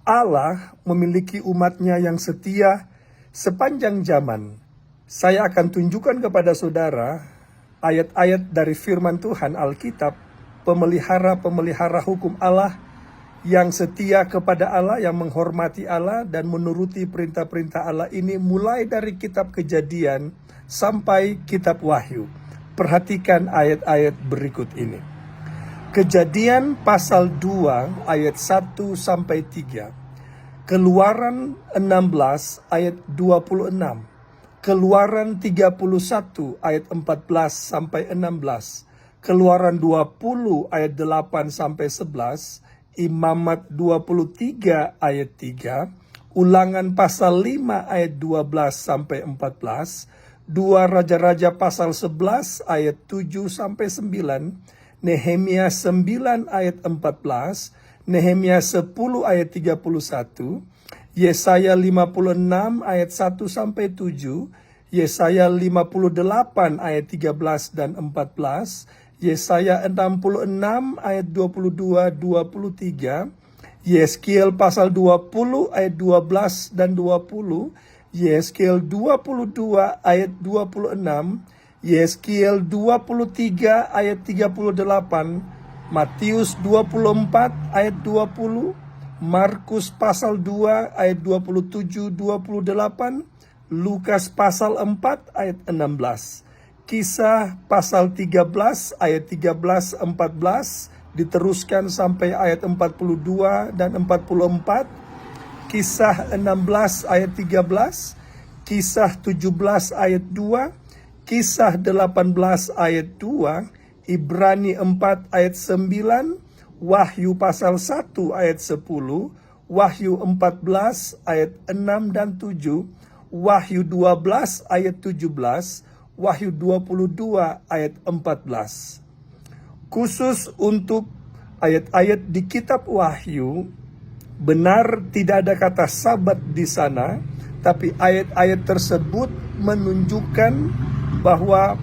Allah memiliki umatnya yang setia sepanjang zaman. Saya akan tunjukkan kepada saudara ayat-ayat dari firman Tuhan Alkitab, pemelihara-pemelihara hukum Allah yang setia kepada Allah, yang menghormati Allah dan menuruti perintah-perintah Allah ini mulai dari kitab Kejadian sampai kitab Wahyu. Perhatikan ayat-ayat berikut ini. Kejadian pasal 2 ayat 1 sampai 3. Keluaran 16 ayat 26. Keluaran 31 ayat 14 sampai 16. Keluaran 20 ayat 8 sampai 11. Imamat 23 ayat 3. Ulangan pasal 5 ayat 12 sampai 14. 2 Raja-Raja pasal 11 ayat 7 sampai 9. Nehemia 9 ayat 14, Nehemia 10 ayat 31, Yesaya 56 ayat 1 sampai 7, Yesaya 58 ayat 13 dan 14, Yesaya 66 ayat 22-23, Yeskiel pasal 20 ayat 12 dan 20, Yeskiel 22 ayat 26, Yeskiel 23 ayat 38, Matius 24 ayat 20, Markus pasal 2 ayat 27-28, Lukas pasal 4 ayat 16, Kisah pasal 13 ayat 13-14, diteruskan sampai ayat 42 dan 44, Kisah 16 ayat 13, Kisah 17 ayat 2, Kisah 18 ayat 2, Ibrani 4 ayat 9, Wahyu pasal 1 ayat 10, Wahyu 14 ayat 6 dan 7, Wahyu 12 ayat 17, Wahyu 22 ayat 14. Khusus untuk ayat-ayat di kitab Wahyu, benar tidak ada kata Sabat di sana, tapi ayat-ayat tersebut menunjukkan bahwa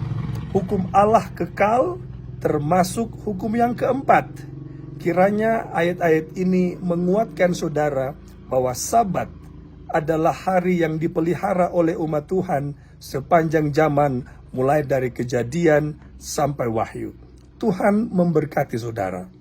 hukum Allah kekal, termasuk hukum yang keempat. Kiranya ayat-ayat ini menguatkan saudara bahwa Sabat adalah hari yang dipelihara oleh umat Tuhan sepanjang zaman, mulai dari Kejadian sampai Wahyu. Tuhan memberkati saudara.